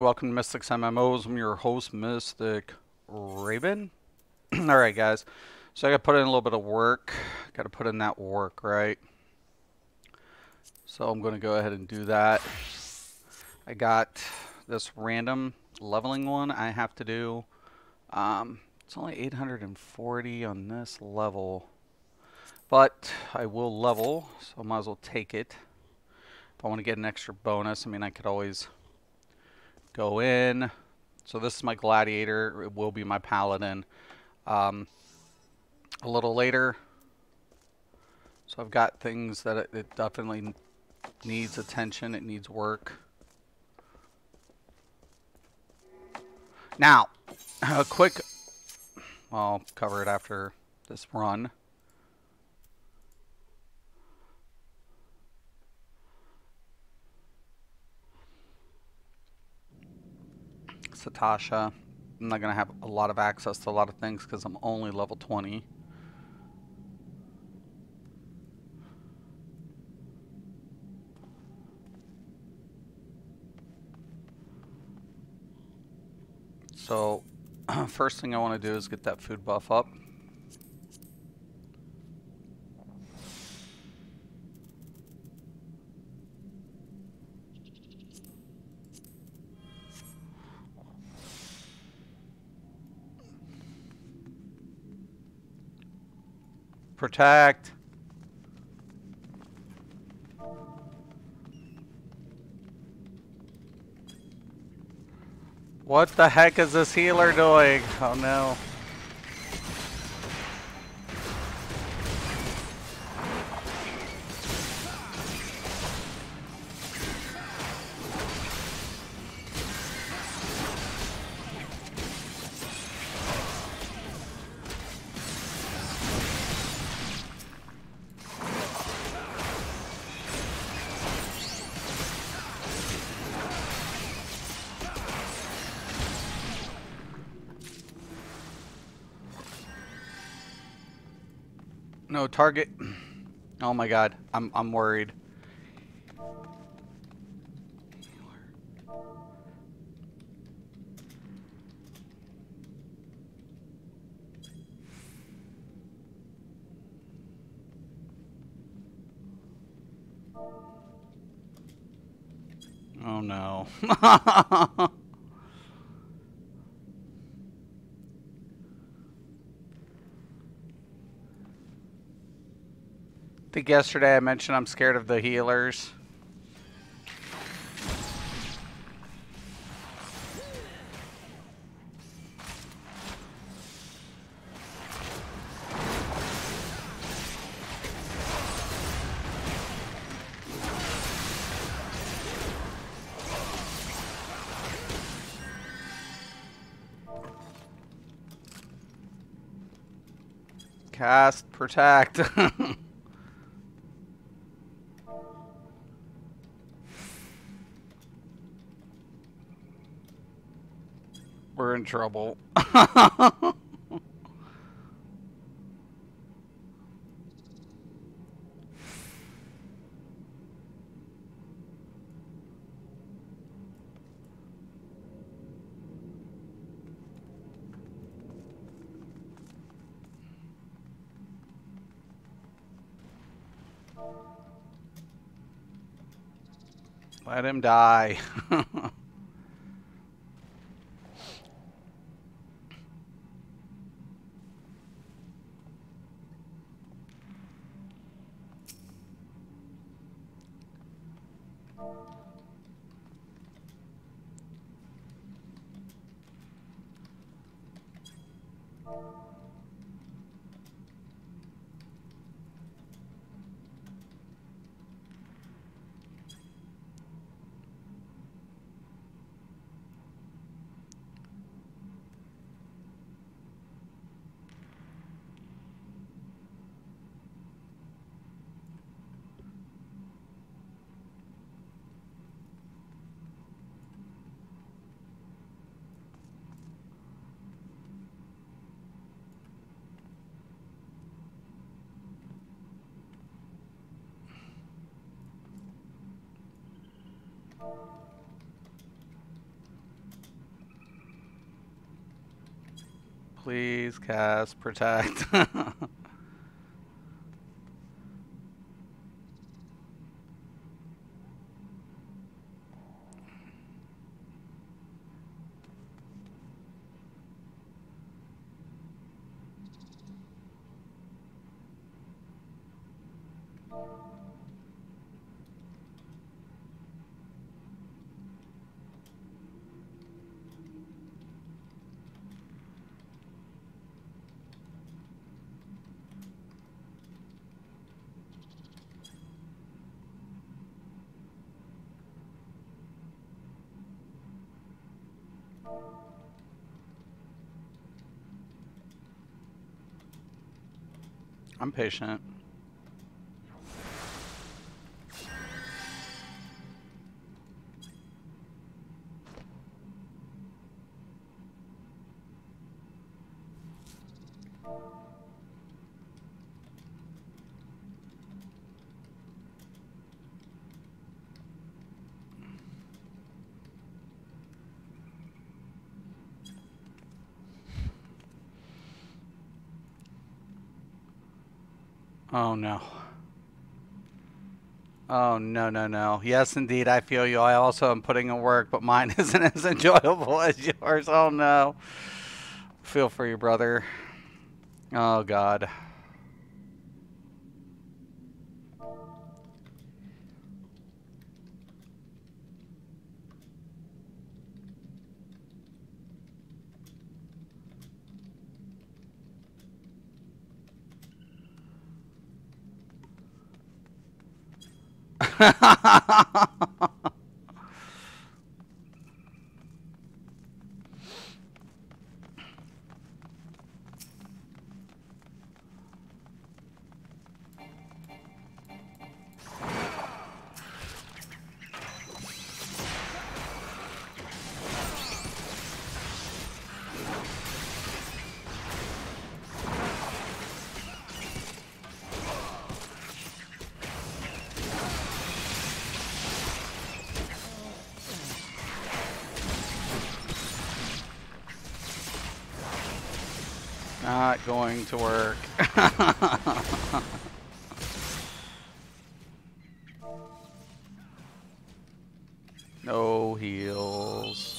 Welcome to Mystics MMOs. I'm your host, Mystic Raven. Alright, guys. So I gotta put in a little bit of work. Gotta put in that work, right? So I'm gonna go ahead and do that. I got this random leveling one I have to do. It's only 840 on this level. But I will level, so I might as well take it. If I want to get an extra bonus, I mean, I could always go in. So this is my gladiator. It will be my paladin. A little later. So I've got things that it definitely needs attention. It needs work. Now, a quick, well, I'll cover it after this run. Satasha. I'm not going to have a lot of access to a lot of things because I'm only level 20. So, first thing I want to do is get that food buff up. Protect. What the heck is this healer doing? Oh no. No target. Oh my god. I'm worried. Oh no. I think yesterday I mentioned I'm scared of the healers. Cast protect. We're in trouble. Let him die. Please cast protect. I'm patient. Oh no. Oh no, no, no. Yes, indeed, I feel you. I also am putting in work, but mine isn't as enjoyable as yours. Oh no. Feel for you, brother. Oh God. Not going to work. No heals.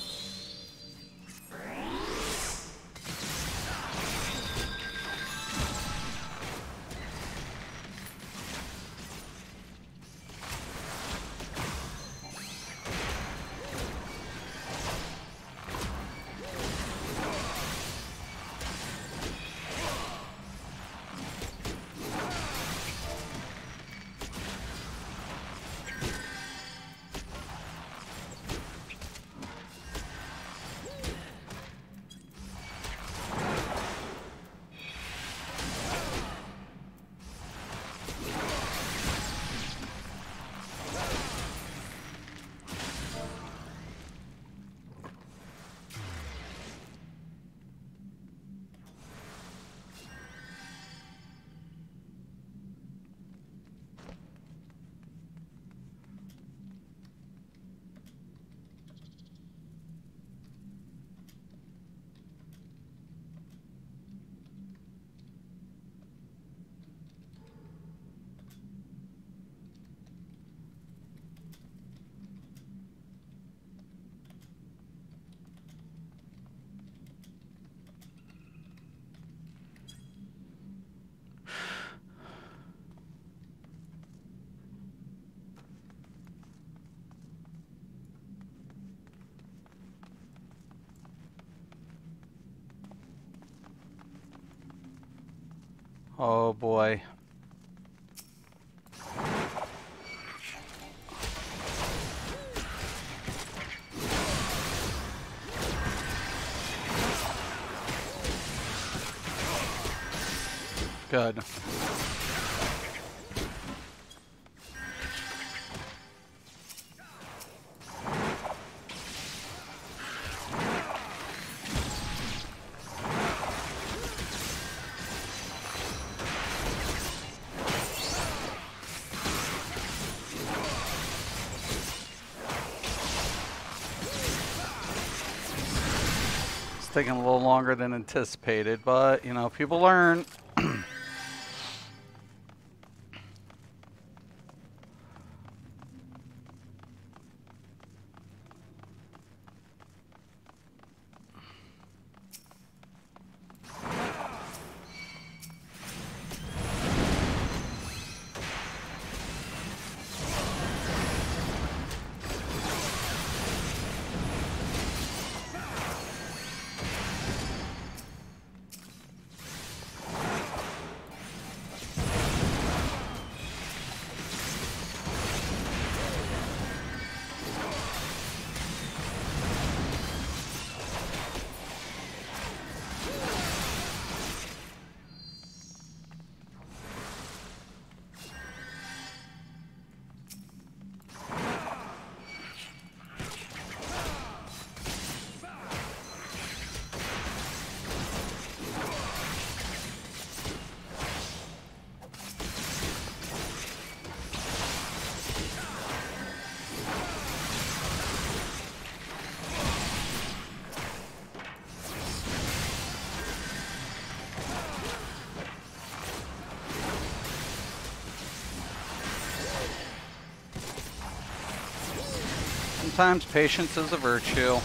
Oh boy. Good. It's taking a little longer than anticipated, but, you know, people learn. Sometimes patience is a virtue.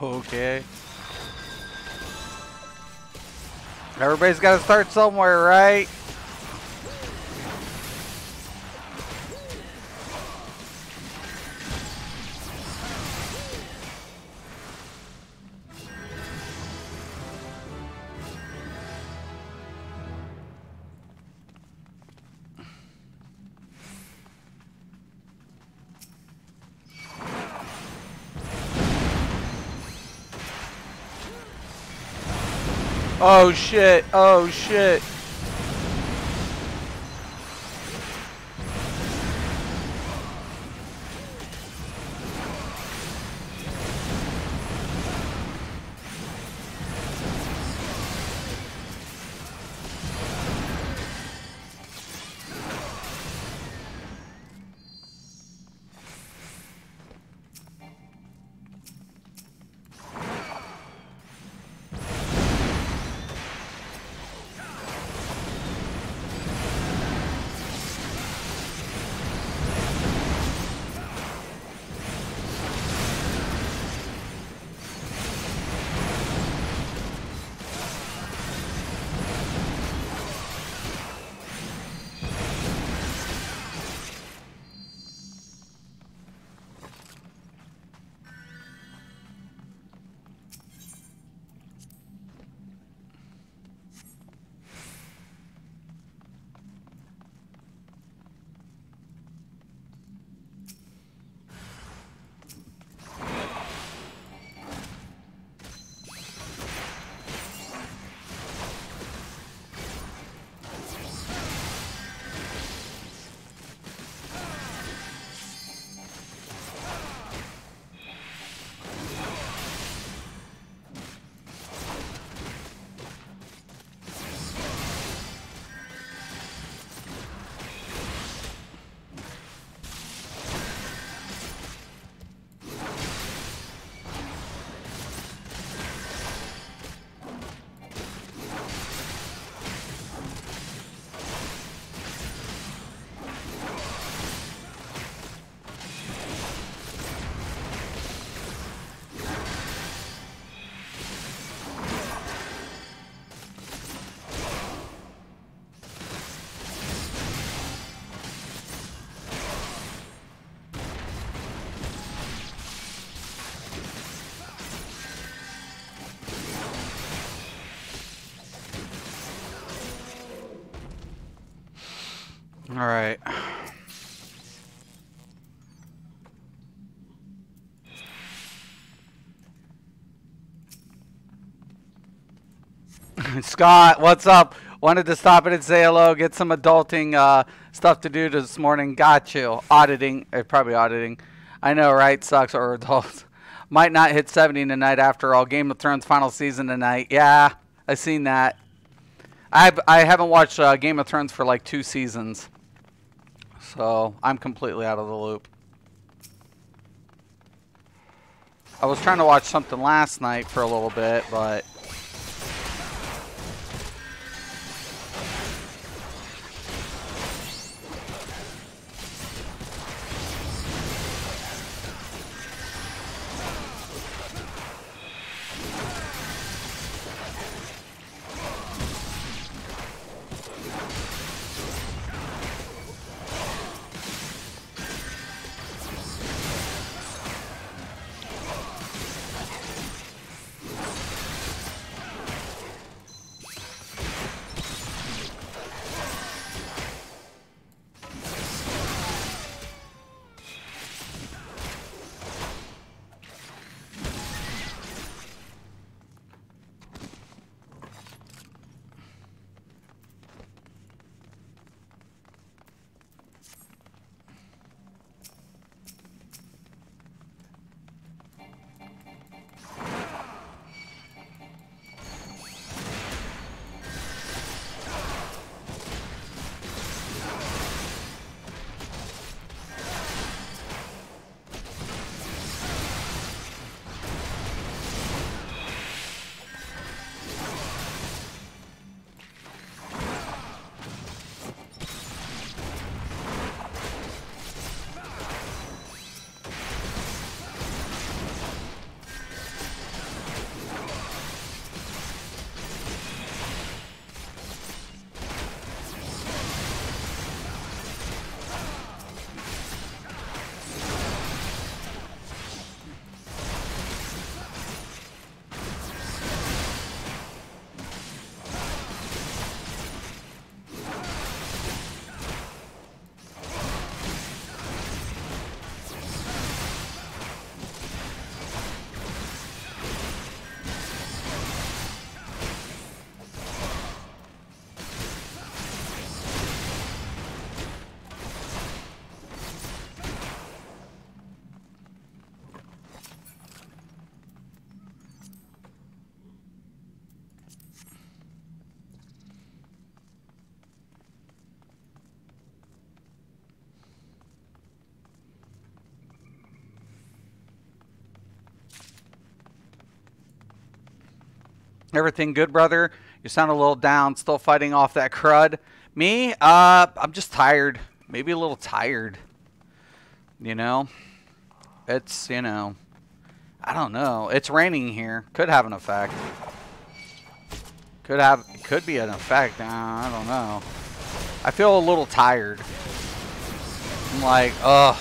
Okay. Everybody's got to start somewhere, right? Oh shit, oh shit. All right. Scott, what's up? Wanted to stop in and say hello, get some adulting stuff to do this morning. Got you. Auditing. Probably auditing. I know, right? Sucks or adults. Might not hit 70 tonight after all. Game of Thrones final season tonight. Yeah, I seen that. I haven't watched Game of Thrones for like 2 seasons. So I'm completely out of the loop. I was trying to watch something last night for a little bit, but... Everything good, brother? You sound a little down, still fighting off that crud. Me? I'm just tired. Maybe a little tired. You know? It's, you know, I don't know. It's raining here. Could have an effect. Could be an effect. I don't know. I feel a little tired. I'm like, ugh.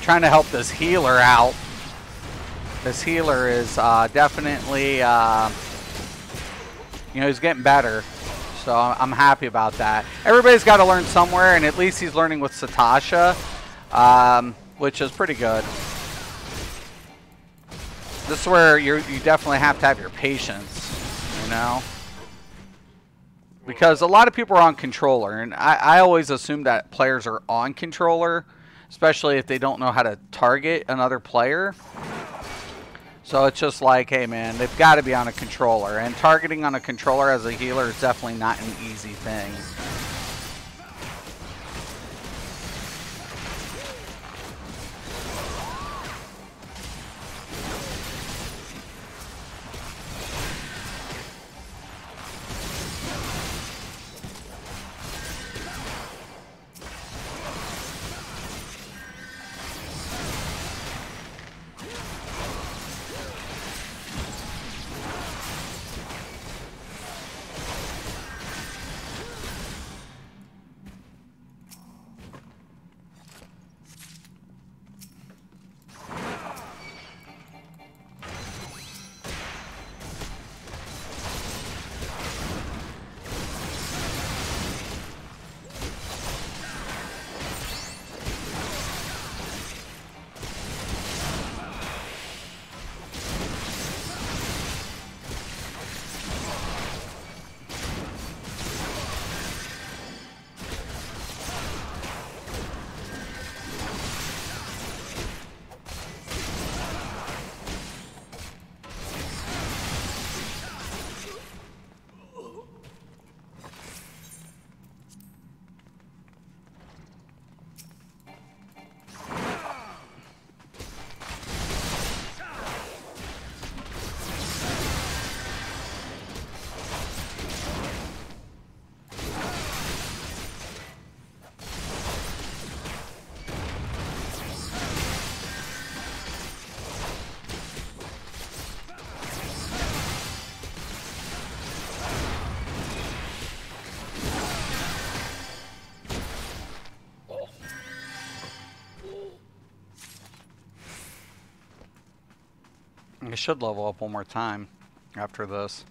Trying to help this healer out. This healer is definitely, you know, he's getting better. So I'm happy about that. Everybody's got to learn somewhere, and at least he's learning with Satasha, which is pretty good. This is where you definitely have to have your patience, you know? Because a lot of people are on controller, and I always assume that players are on controller, especially if they don't know how to target another player. So it's just like, hey man, they've got to be on a controller. And targeting on a controller as a healer is definitely not an easy thing. I should level up one more time after this.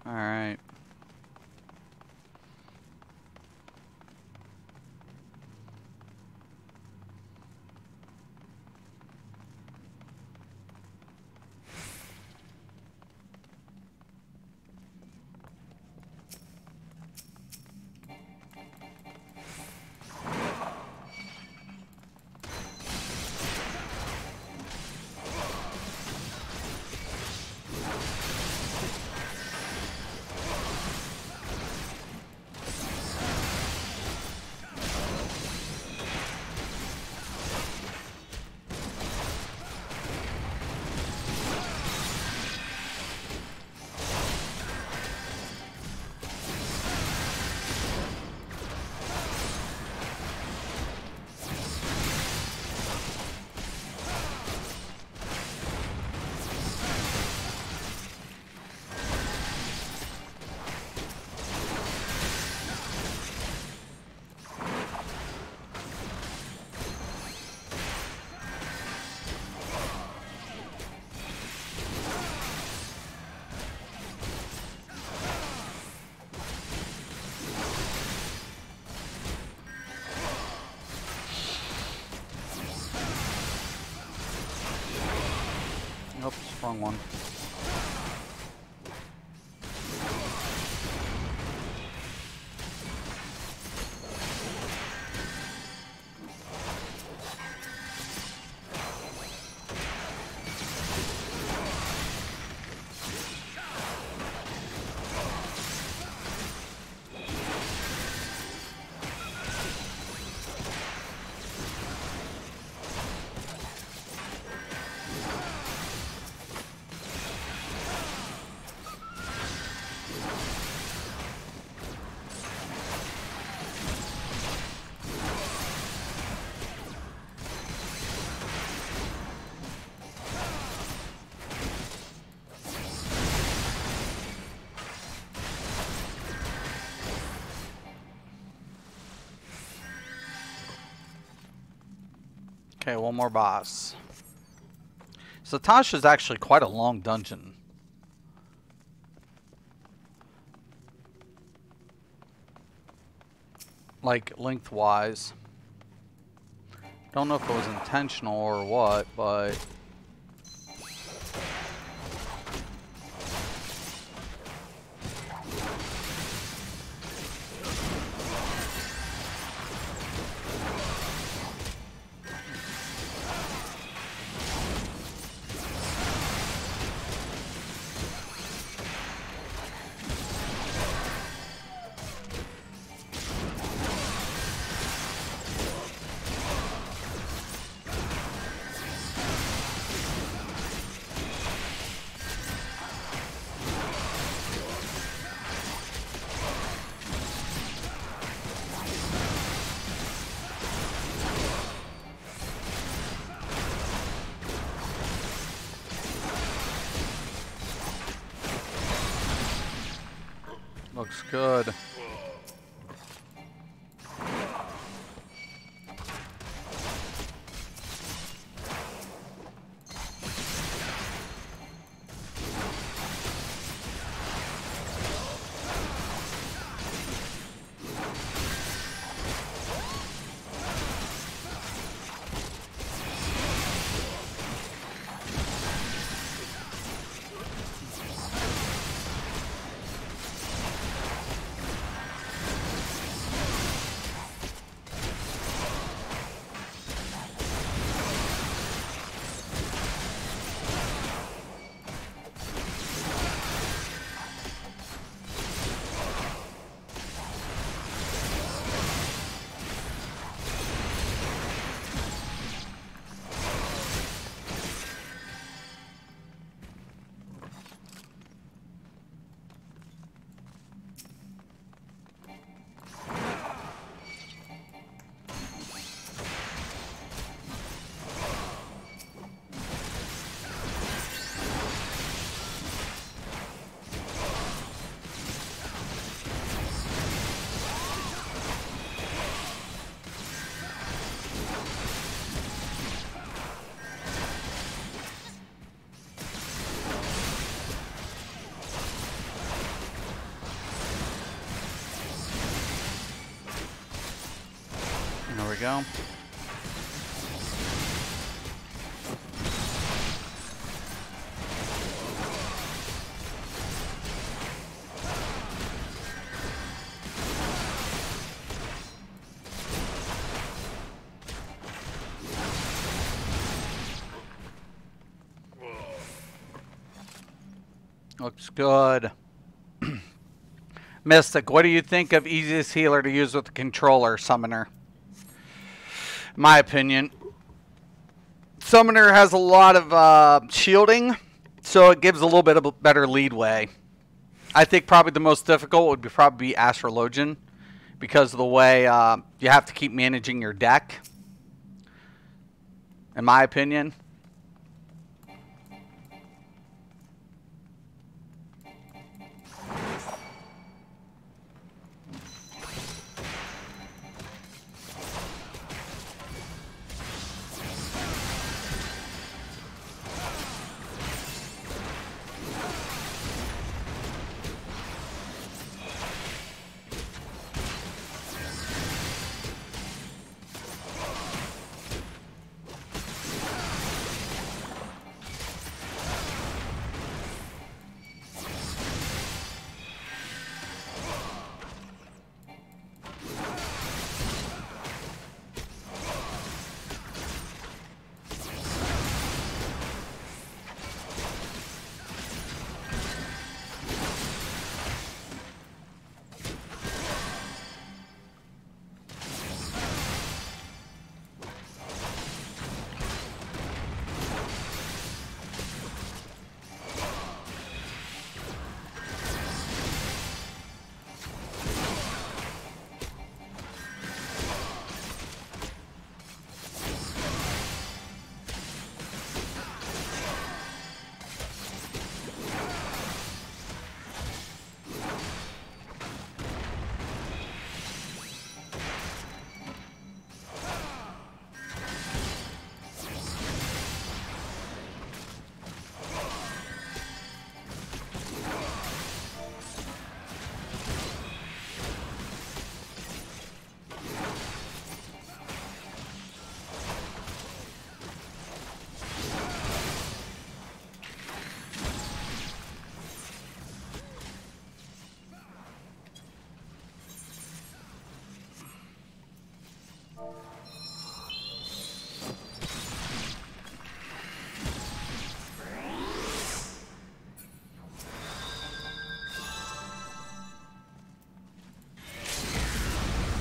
All right. Oops, wrong one. Okay, one more boss. So Tasha is actually quite a long dungeon. Like, lengthwise. Don't know if it was intentional or what, but... Looks good. we go. Looks good. Mystic, what do you think of easiest healer to use with the controller, Summoner? My opinion, Summoner has a lot of shielding, so it gives a little bit of a better leadway. I think probably the most difficult would probably be Astrologian, because of the way you have to keep managing your deck, in my opinion.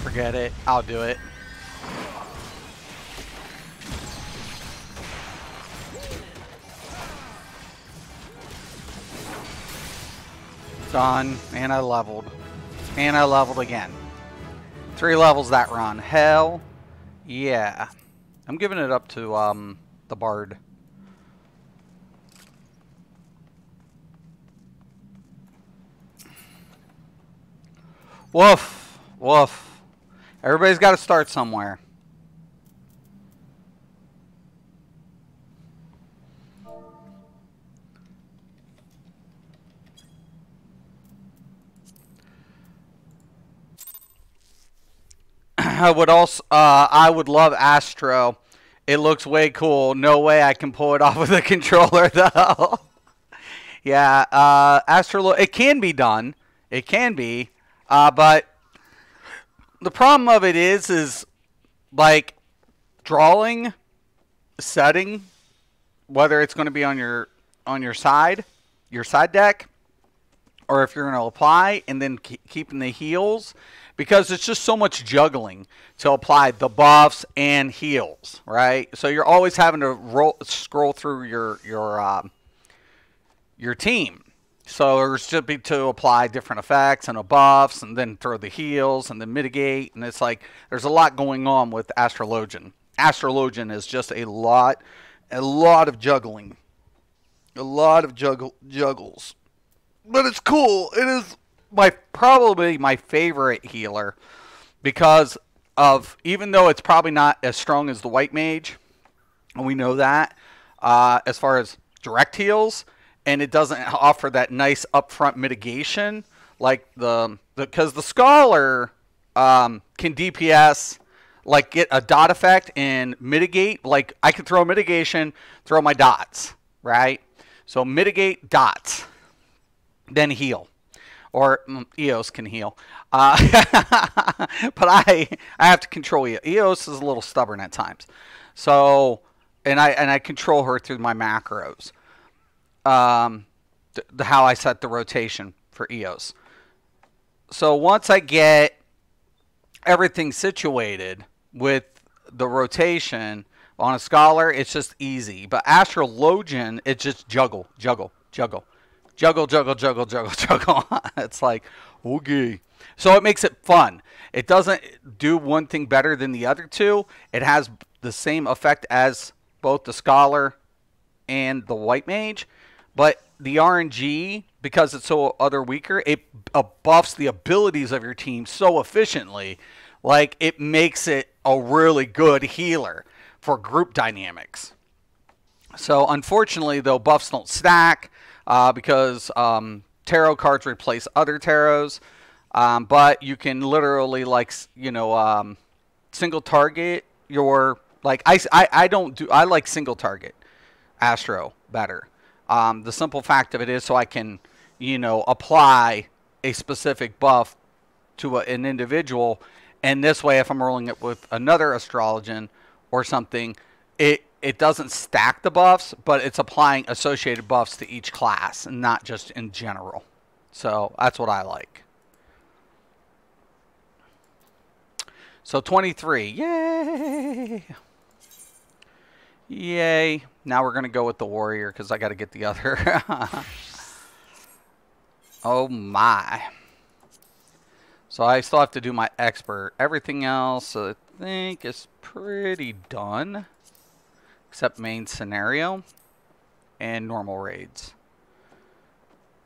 Forget it. I'll do it. Done. And I leveled. And I leveled again. 3 levels that run. Hell yeah. I'm giving it up to the Bard. Woof. Woof. Everybody's got to start somewhere. I would love Astro. It looks way cool. No way I can pull it off with a controller though. Yeah, Astro. It can be done. It can be, but the problem of it is like drawing, setting, whether it's going to be on your side deck, or if you're going to apply and then keeping the heals, because it's just so much juggling to apply the buffs and heals, right? So you're always having to scroll through your team. So there's just be to apply different effects and buffs, and then throw the heals, and then mitigate, and it's like there's a lot going on with Astrologian. Astrologian is just a lot of juggling, a lot of juggles, but it's cool. It is probably my favorite healer because of, even though it's probably not as strong as the White Mage, and we know that as far as direct heals. And it doesn't offer that nice upfront mitigation like because the Scholar can DPS like get a dot effect and mitigate. Like I could throw mitigation, throw my dots, right? So mitigate dots, then heal. Or Eos can heal. But I have to control Eos. Eos is a little stubborn at times. So, and I control her through my macros. How I set the rotation for Eos. So once I get everything situated with the rotation on a Scholar, it's just easy. But Astrologian, it's just juggle. It's like, okay. So it makes it fun. It doesn't do one thing better than the other two. It has the same effect as both the Scholar and the White Mage. But the RNG, because it's so other weaker, it buffs the abilities of your team so efficiently. Like, it makes it a really good healer for group dynamics. So, unfortunately, though, buffs don't stack because tarot cards replace other tarots. But you can literally, like, single target your, like, I like single target Astro better. The simple fact of it is so I can, apply a specific buff to an individual. And this way, if I'm rolling it with another Astrologian or something, it doesn't stack the buffs, but it's applying associated buffs to each class, and not just in general. So that's what I like. So 23. Yay! Yay. Now we're going to go with the Warrior because I got to get the other. Oh my. So I still have to do my Expert. Everything else I think is pretty done. Except main scenario and normal raids.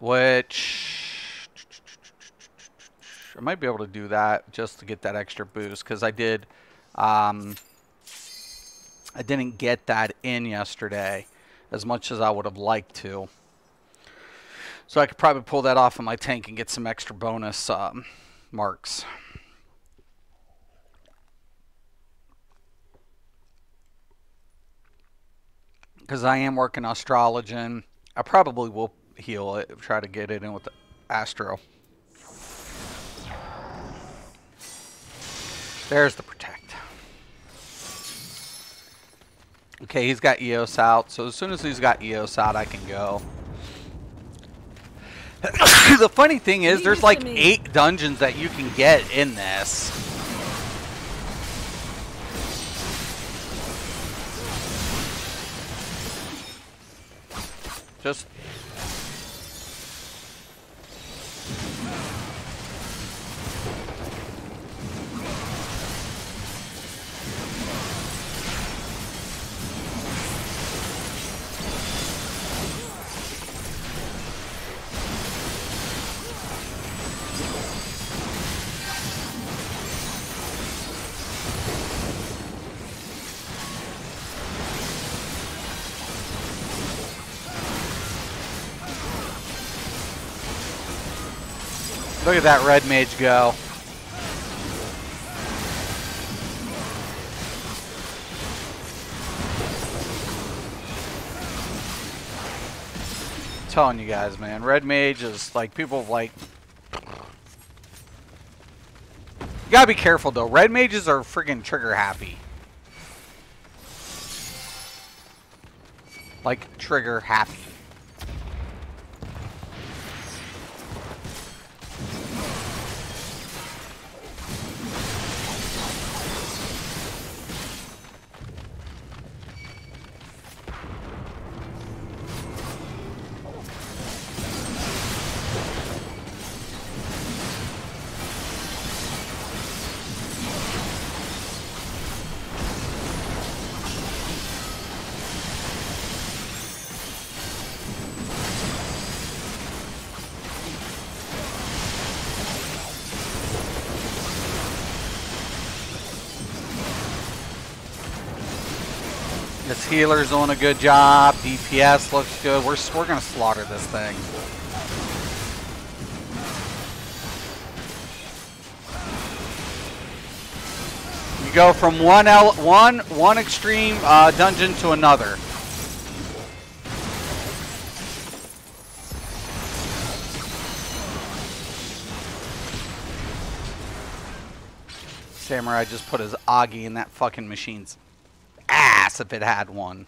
Which I might be able to do that just to get that extra boost. Because I didn't get that in yesterday as much as I would have liked to. So I could probably pull that off in my tank and get some extra bonus marks. Because I am working Astrologian. I probably will heal it, try to get it in with the Astro. There's the Protect. Okay, he's got Eos out, so as soon as he's got Eos out, I can go. The funny thing is, there's like 8 dungeons that you can get in this. Just... Look at that red mage go. I'm telling you guys, man, red mage is like, people like... You gotta be careful though. Red mages are friggin' trigger happy. Like, trigger happy. This healer's doing a good job. DPS looks good. We're gonna slaughter this thing. go from one extreme dungeon to another. Samurai just put his Agi in that fucking machine's ass if it had one.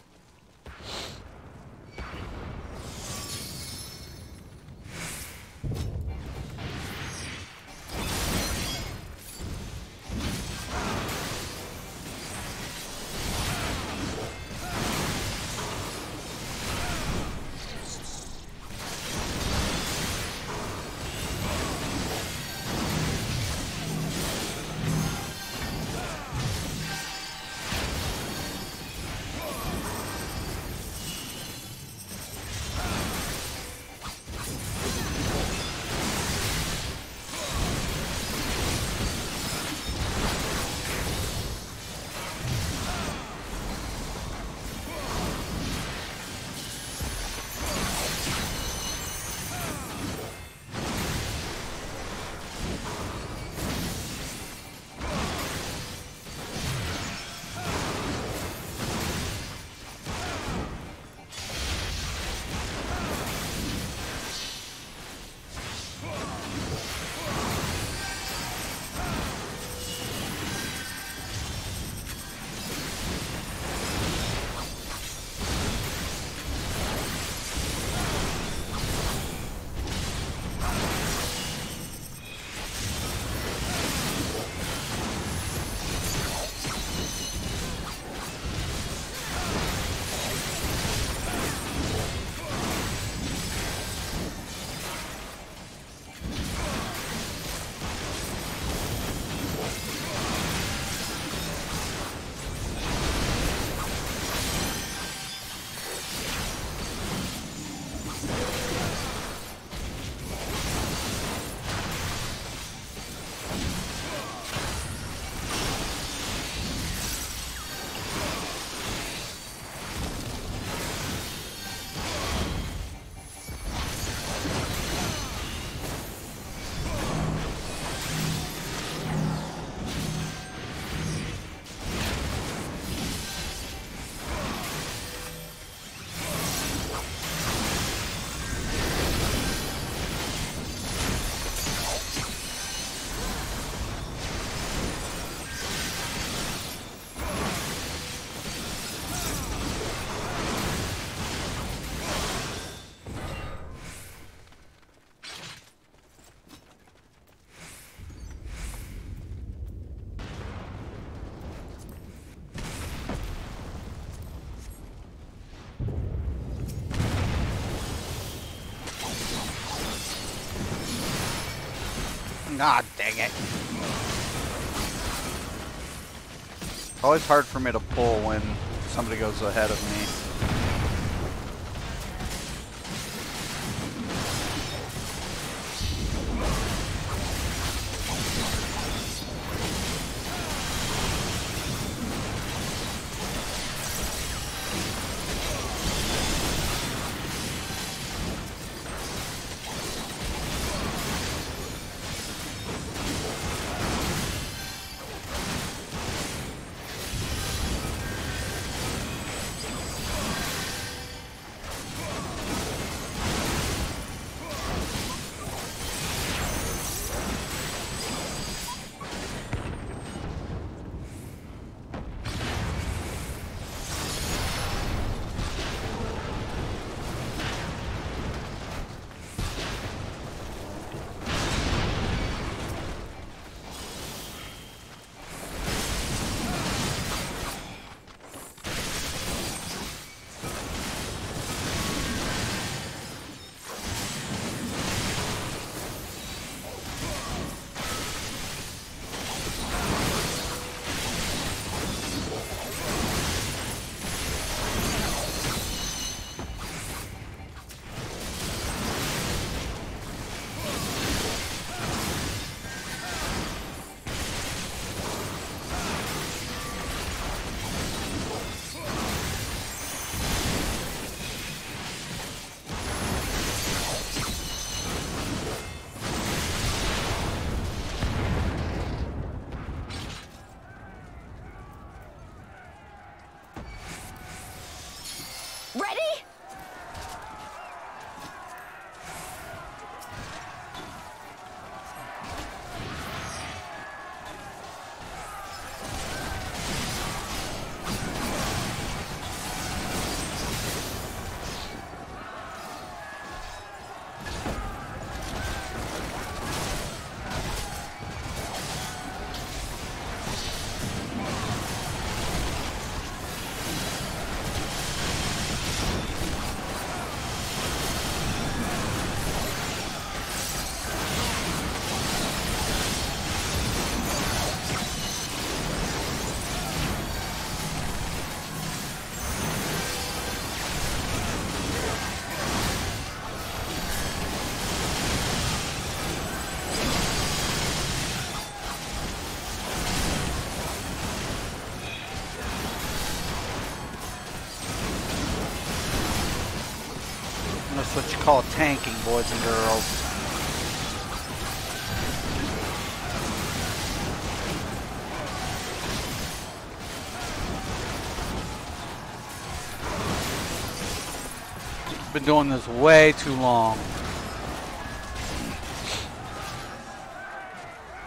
Ah, dang it. Always hard for me to pull when somebody goes ahead of me. what you call tanking, boys and girls. Been doing this way too long.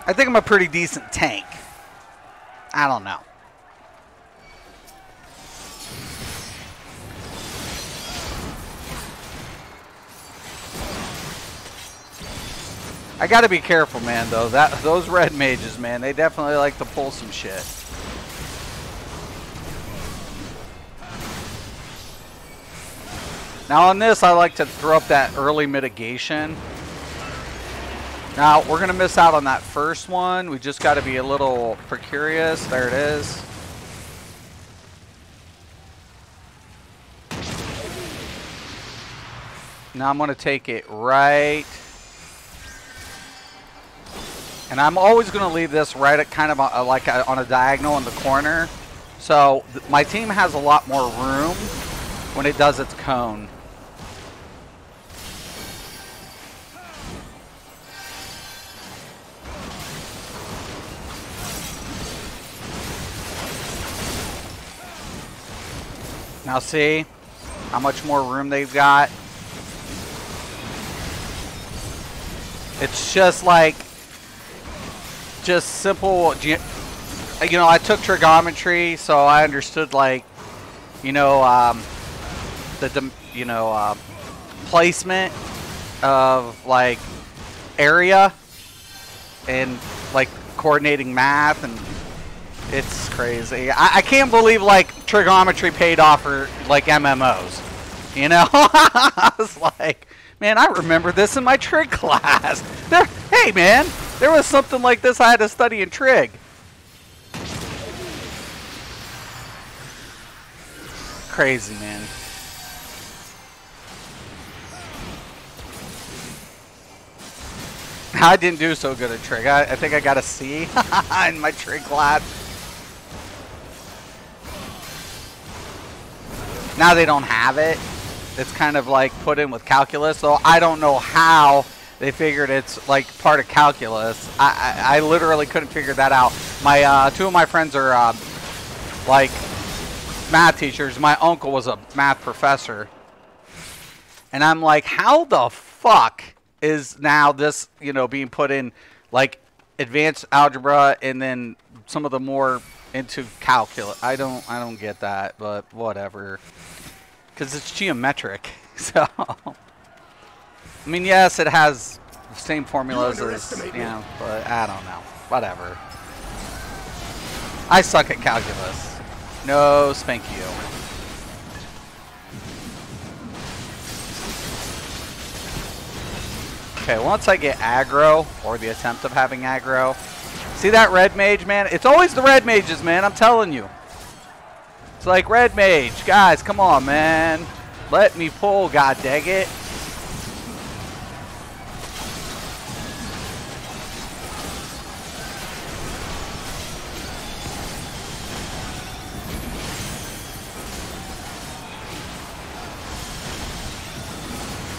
I think I'm a pretty decent tank. I don't know. I gotta be careful, man, though. Those red mages, man, they definitely like to pull some shit. Now on this, I like to throw up that early mitigation. Now, we're gonna miss out on that first one. We just gotta be a little precarious. There it is. Now I'm gonna take it right. And I'm always going to leave this right at kind of on a diagonal in the corner. So my team has a lot more room when it does its cone. Now see how much more room they've got? It's just like... just simple, you know, I took trigonometry, so I understood, like, you know, placement of, like, area and, like, coordinating math, and it's crazy. I can't believe, like, trigonometry paid off for, like, MMOs, you know? I was like, man, I remember this in my trig class. Hey, man. There was something like this I had to study in trig. Crazy, man. I didn't do so good at trig. I think I got a C in my trig class. Now they don't have it. It's kind of like put in with calculus, so I don't know how they figured it's like part of calculus. I literally couldn't figure that out. My two of my friends are like math teachers. My uncle was a math professor, and I'm like, how the fuck is now this, you know, being put in like advanced algebra and then some of the more into calculus? I don't get that, but whatever, because it's geometric. So. I mean, yes, it has the same formulas as, you know, but I don't know. Whatever. I suck at calculus. No, spank you. Okay, once I get aggro, or the attempt of having aggro. See that red mage, man? It's always the red mages, man. I'm telling you. It's like red mage. Guys, come on, man. Let me pull, god dang it.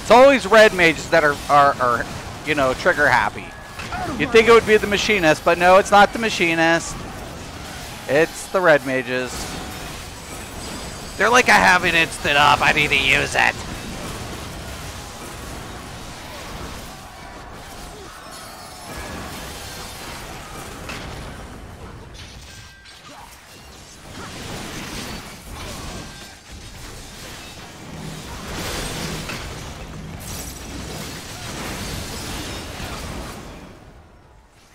It's always red mages that are you know, trigger happy. You'd think it would be the machinist, but no, it's not the machinist. It's the red mages. They're like, I have it instant up, I need to use it.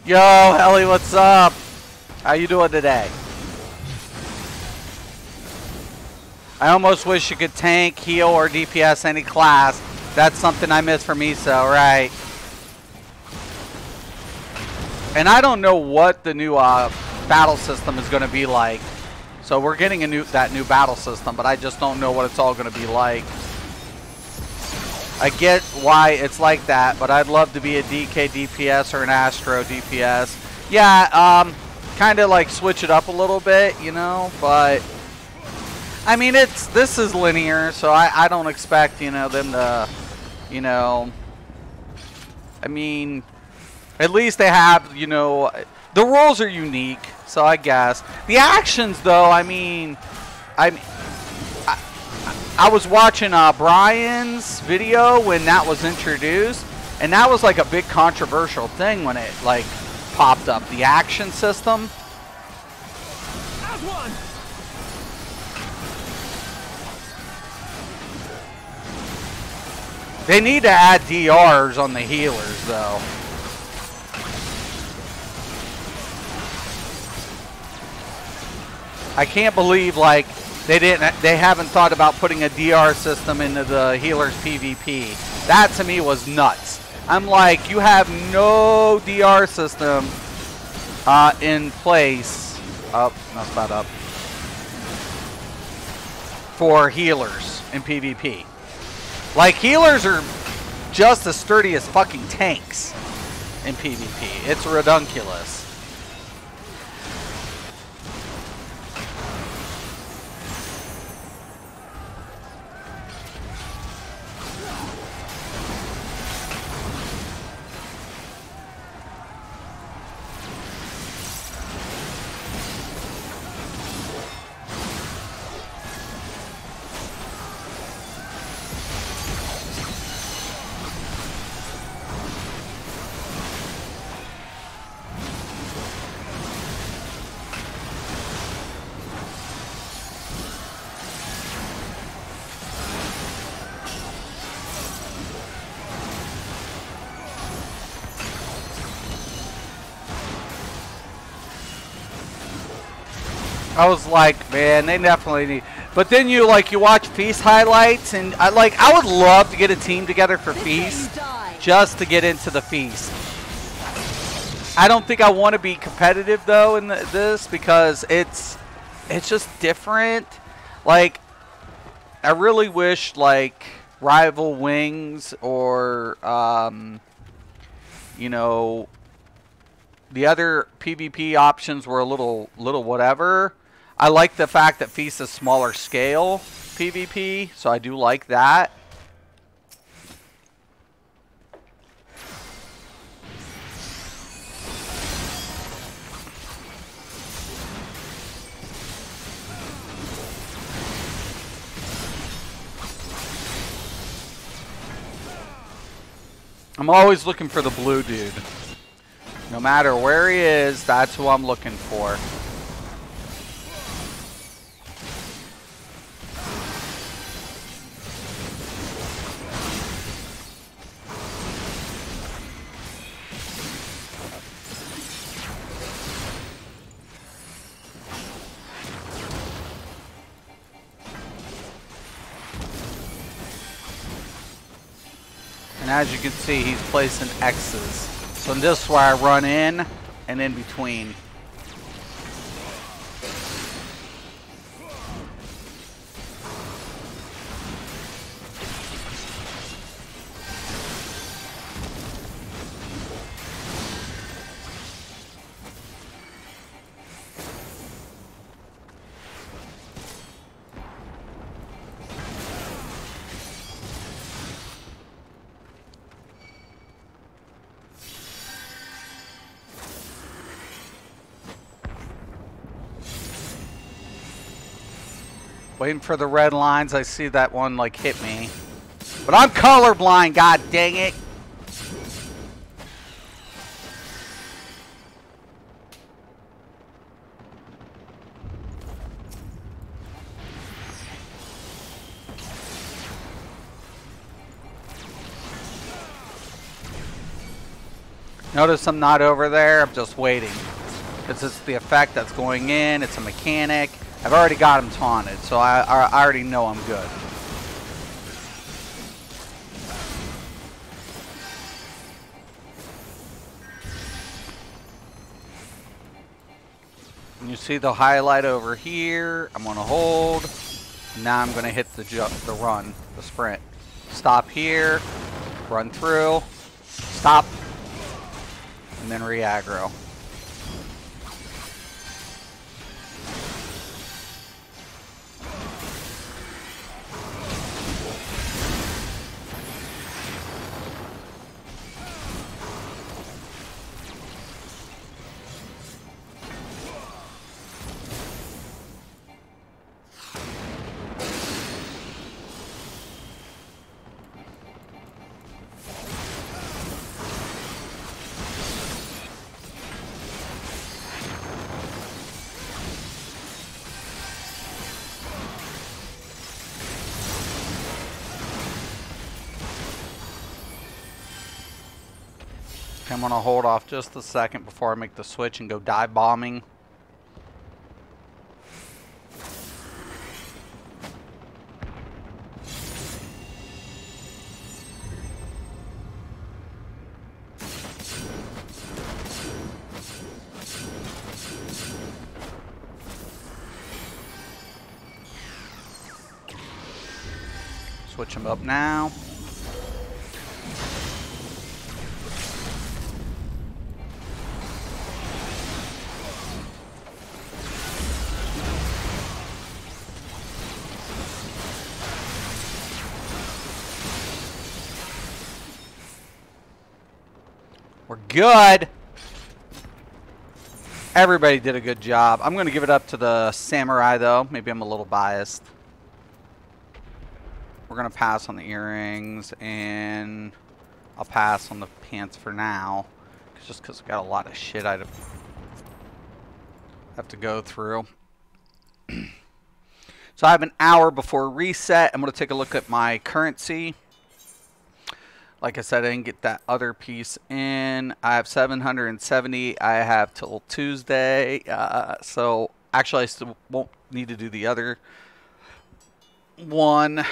Yo, Helly, what's up? How you doing today? I almost wish you could tank, heal, or DPS any class. That's something I miss from ESO, right? And I don't know what the new battle system is going to be like. So we're getting that new battle system, but I just don't know what it's all going to be like. I get why it's like that, but I'd love to be a DK DPS or an Astro DPS. Yeah, kind of like switch it up a little bit, you know, but I mean, this is linear, so I don't expect, you know, them to You know, I mean, at least they have, you know, the rules are unique, so I guess. The actions, though, I mean, I was watching Brian's video when that was introduced, and that was like a big controversial thing when it like popped up. The action system. They need to add DRs on the healers, though. I can't believe like they haven't thought about putting a DR system into the healers PvP. That to me was nuts. I'm like, you have no DR system in place. Oh, not spot up. For healers in PvP. Like, healers are just as sturdy as fucking tanks in PvP. It's redunculous. I was like, man, they definitely need. But then you watch Feast highlights, and I would love to get a team together for Feast, just to get into the Feast. I don't think I want to be competitive though in this because it's just different. Like, I really wish like Rival Wings or you know, the other PvP options were a little whatever. I like the fact that Feast is smaller scale PvP, so I do like that. I'm always looking for the blue dude. No matter where he is, that's who I'm looking for. And as you can see, he's placing X's. So this is where I run in and in between. Waiting for the red lines. I see that one like hit me. But I'm colorblind, god dang it. Notice I'm not over there. I'm just waiting. Because it's the effect that's going in. It's a mechanic. I've already got him taunted, so I already know I'm good. And you see the highlight over here. I'm going to hold. Now I'm going to hit the run, the sprint. Stop here. Run through. Stop. And then re-aggro. I'm going to hold off just a second before I make the switch and go dive bombing. Switch them up now. We're good. Everybody did a good job. I'm going to give it up to the samurai, though. Maybe I'm a little biased. We're going to pass on the earrings, and I'll pass on the pants for now. Just because I've got a lot of shit I have to go through. So I have an hour before reset. I'm going to take a look at my currency. Like I said, I didn't get that other piece in. I have 770. I have till Tuesday. So actually, I still won't need to do the other one.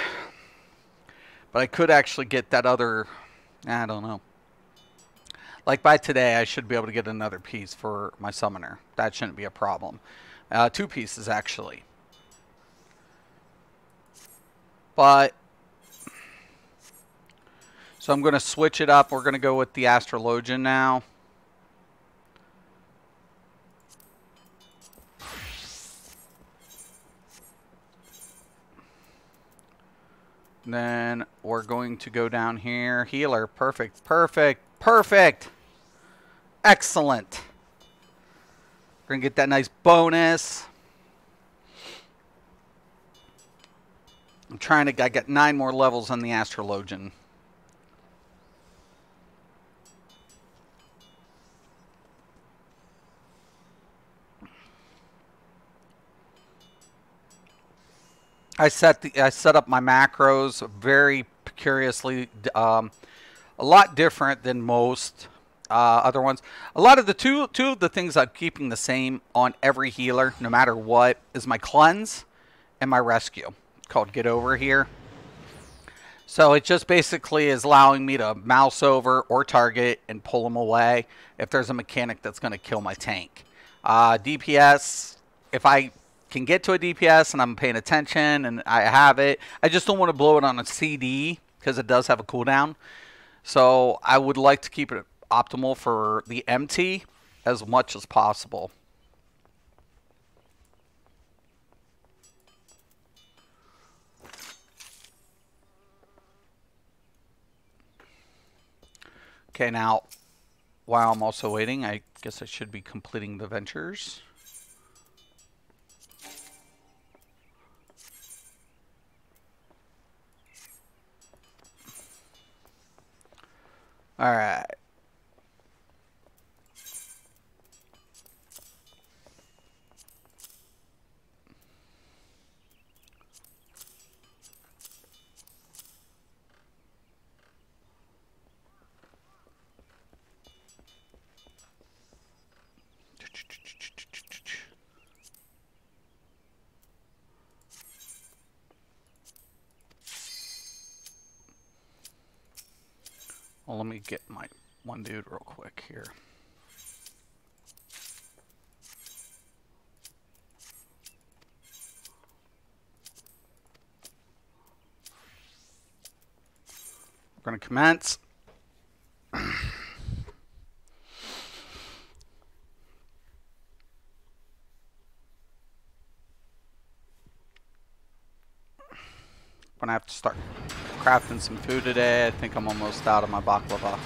But I could actually get that other, I don't know. Like by today, I should be able to get another piece for my summoner. That shouldn't be a problem. 2 pieces, actually. But, so I'm going to switch it up. We're going to go with the Astrologian now. Then we're going to go down here. Healer. Perfect. Perfect. Perfect. Excellent. We're going to get that nice bonus. I'm trying to... I got 9 more levels on the Astrologian. I set up my macros very curiously, a lot different than most other ones. A lot of the two of the things I'm keeping the same on every healer, no matter what, is my cleanse and my rescue, called Get Over Here. So it just basically is allowing me to mouse over or target and pull them away if there's a mechanic that's going to kill my tank. DPS, if I can get to a DPS and I'm paying attention and I have it, I just don't want to blow it on a CD because it does have a cooldown. So I would like to keep it optimal for the MT as much as possible. Okay, now while I'm also waiting, I guess I should be completing the ventures. All right. Well, let me get my one dude real quick here. We're going to commence. I'm going to have to start crafting some food today. I think I'm almost out of my baklava.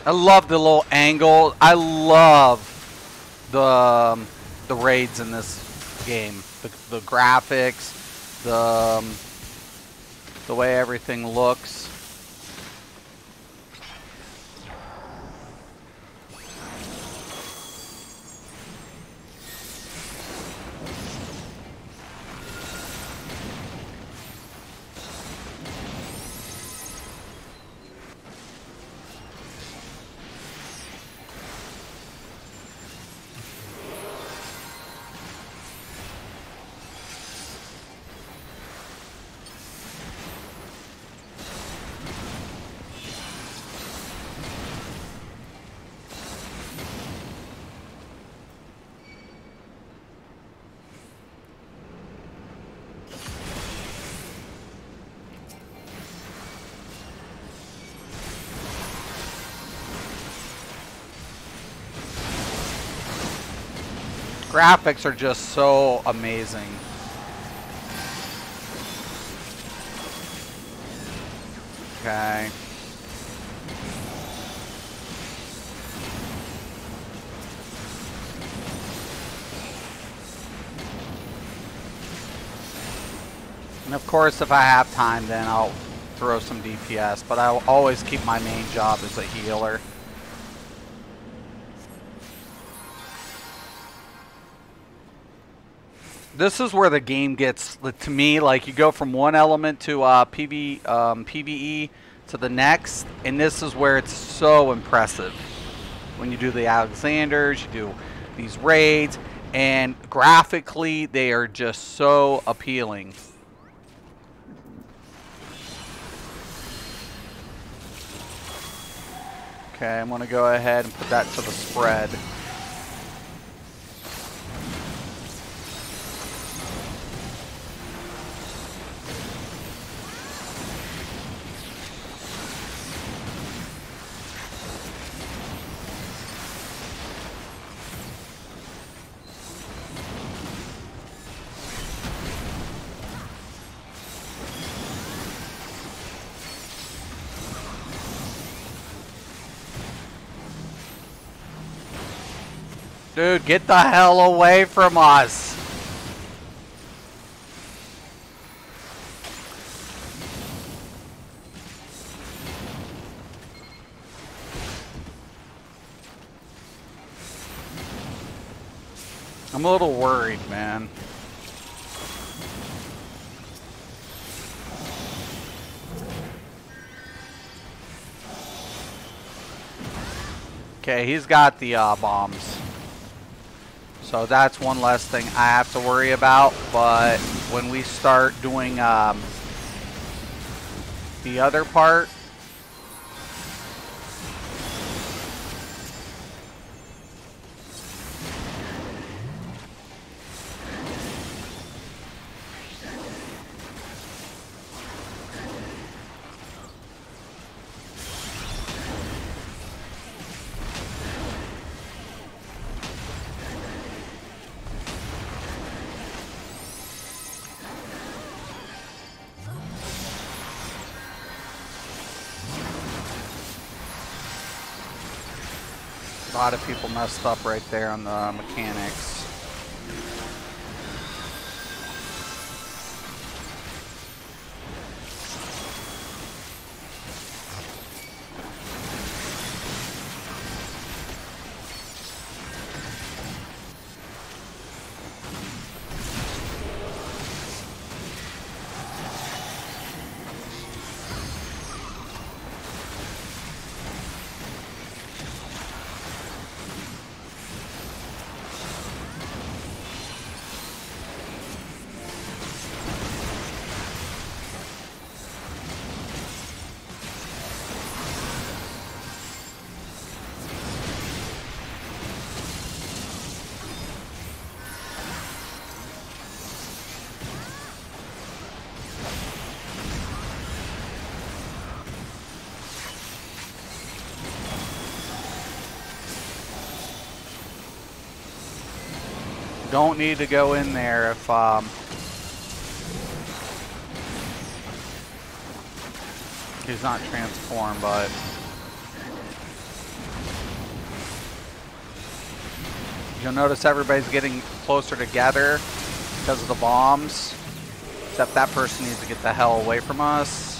I love the little angle. I love the raids in this game. The graphics, the way everything looks. Graphics are just so amazing. Okay. And of course, if I have time, then I'll throw some DPS, but I'll always keep my main job as a healer. This is where the game gets, to me, like you go from one element to PvE to the next, and this is where it's so impressive. When you do the Alexanders, you do these raids, and graphically they are just so appealing. Okay, I'm going to go ahead and put that to the spread. Dude, get the hell away from us! I'm a little worried, man. Okay, he's got the bombs. So that's one less thing I have to worry about, but when we start doing the other part, a lot of people messed up right there on the mechanics. Don't need to go in there if he's not transformed, but you'll notice everybody's getting closer together because of the bombs. Except that person needs to get the hell away from us.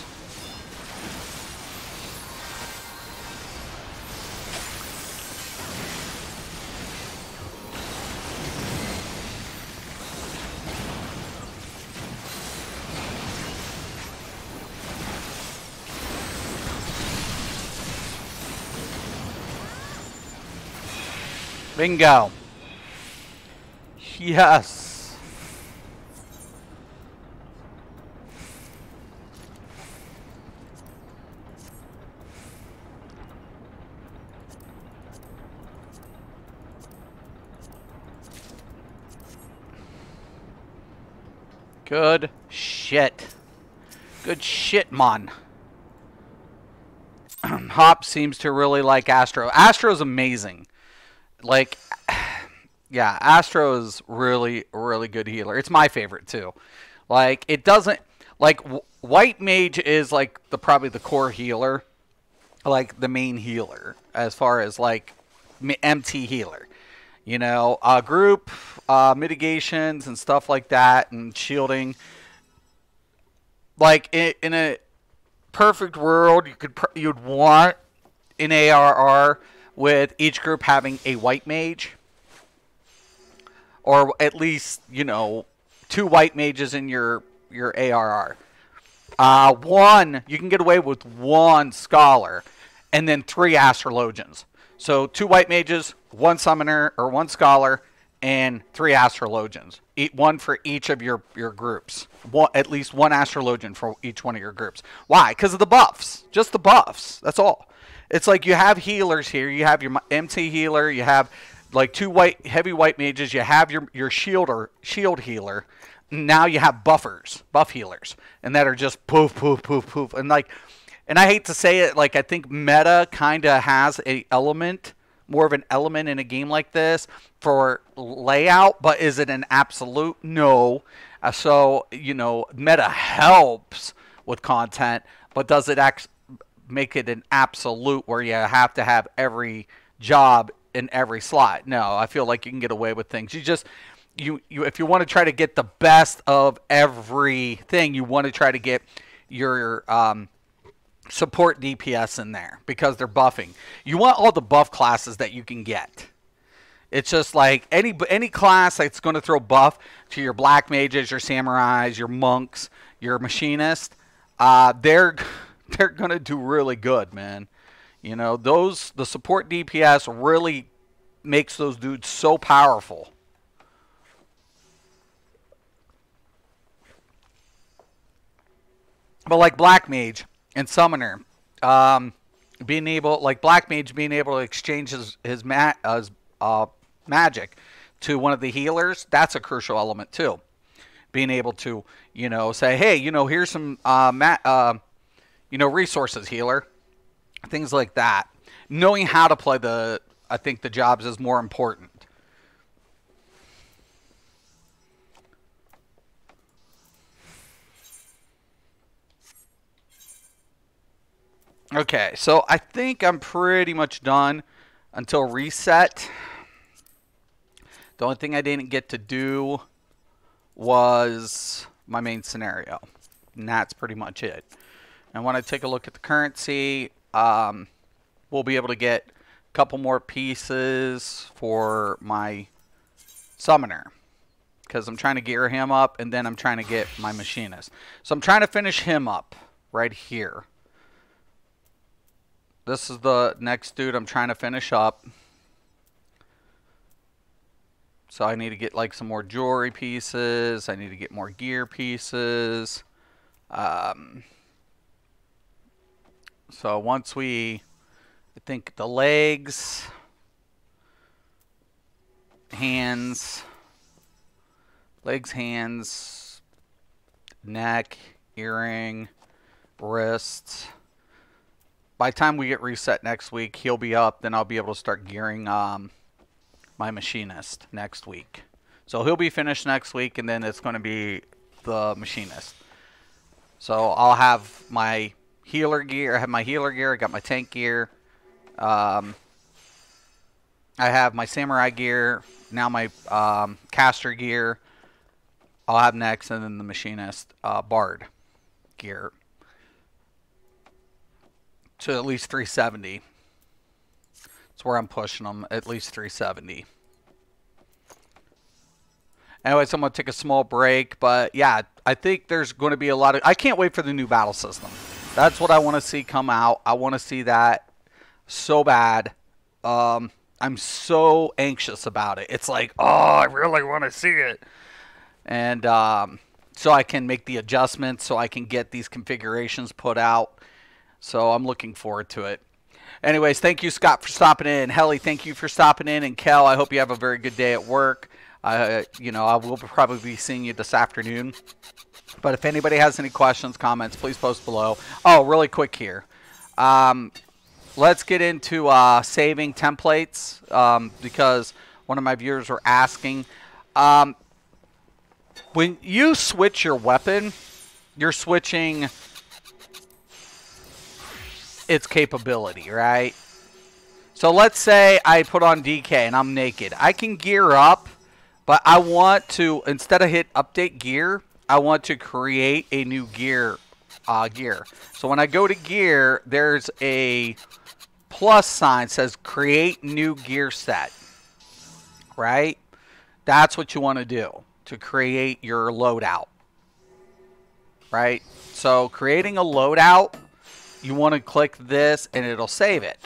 Bingo. Yes. Good shit. Good shit, man. Hop seems to really like Astro. Astro's amazing. Like, Yeah, Astro is really, really good healer. It's my favorite too. Like it doesn't like White Mage is like probably the core healer, like the main healer as far as like MT healer. You know, group mitigations and stuff like that, and shielding. Like in a perfect world, you'd want an ARR with each group having a White Mage, or at least, you know, 2 White Mages in your ARR. You can get away with 1 Scholar, and then 3 Astrologians. So 2 White Mages, 1 Summoner or 1 Scholar, and 3 Astrologians. 1 for each of your groups. At least 1 Astrologian for each one of your groups. Why? Because of the buffs. Just the buffs. That's all. It's like you have healers here. You have your MT healer. You have like 2 heavy White Mages. You have your shield healer. Now you have buff healers, and that are just poof, poof, poof, poof, and like, and I hate to say it, like I think meta kind of has more of an element in a game like this for layout, but is it an absolute? No. So you know, meta helps with content, but does it make it an absolute where you have to have every job in every slot? No, I feel like you can get away with things. If you want to try to get the best of everything, you want to try to get your support DPS in there because they're buffing. You want all the buff classes that you can get. It's just like any class that's going to throw buff to your black mages, your samurais, your monks, your machinists. They're going to do really good, man. You know, the support DPS really makes those dudes so powerful. But like Black Mage and Summoner, being able to exchange his magic to one of the healers, that's a crucial element too. Being able to, you know, say, hey, you know, here's some resources, healer, things like that. Knowing how to play I think the jobs is more important. Okay, so I think I'm pretty much done until reset. The only thing I didn't get to do was my main scenario. And that's pretty much it. And when I take a look at the currency, we'll be able to get a couple more pieces for my summoner. Because I'm trying to gear him up, and then I'm trying to get my machinist. So I'm trying to finish him up right here. This is the next dude I'm trying to finish up. So I need to get like some more jewelry pieces. I need to get more gear pieces. So once I think the legs, hands, neck, earring, wrists. By the time we get reset next week, he'll be up. Then I'll be able to start gearing my machinist next week. So he'll be finished next week, and then it's going to be the machinist. So I'll have my healer gear. I got my tank gear. I have my samurai gear. Now my caster gear. I'll have next, and then the machinist bard gear. To at least 370. That's where I'm pushing them, at least 370. Anyways, I'm going to take a small break, but yeah, I think there's going to be a lot of... I can't wait for the new battle system. That's what I want to see come out. I want to see that so bad. I'm so anxious about it. It's like, oh, I really want to see it. And so I can make the adjustments, so I can get these configurations put out. So I'm looking forward to it. Anyways, thank you, Scott, for stopping in. Helly, thank you for stopping in. And Kel, I hope you have a very good day at work. I will probably be seeing you this afternoon. But if anybody has any questions, comments, please post below. Oh, really quick here. Let's get into saving templates because One of my viewers were asking. When you switch your weapon, you're switching its capability, right? So let's say I put on DK and I'm naked. I can gear up, but I want to, instead of hit update gear, I want to create a new gear. So when I go to gear, there's a plus sign says create new gear set, right? That's what you want to do to create your loadout, right? So creating a loadout, you want to click this and it'll save it.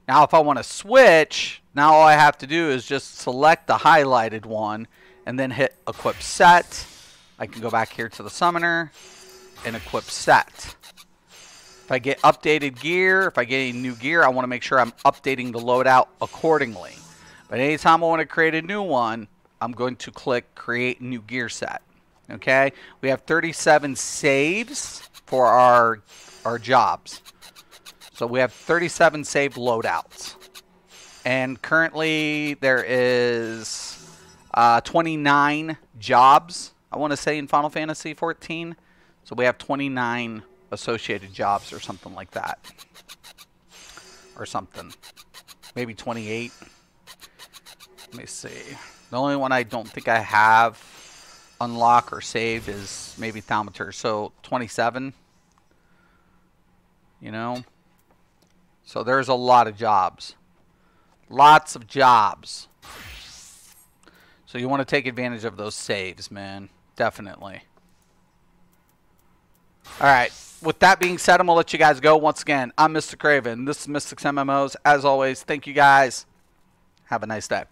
Now if I want to switch, now all I have to do is just select the highlighted one and then hit equip set. I can go back here to the summoner and equip set. If I get updated gear, if I get any new gear, I want to make sure I'm updating the loadout accordingly. But anytime I want to create a new one, I'm going to click create new gear set. Okay, we have 37 saves for our jobs. So we have 37 saved loadouts. And currently there is 29 jobs, I want to say, in Final Fantasy XIV. So we have 29 associated jobs or something like that. Or something. Maybe 28. Let me see. The only one I don't think I have unlocked or saved is maybe Thaumaturge. So 27. You know? So there's a lot of jobs. Lots of jobs. So you want to take advantage of those saves, man. Definitely. Alright. With that being said, I'm going to let you guys go. Once again, I'm Mr. Craven. This is Mystics MMOs. As always, thank you guys. Have a nice day.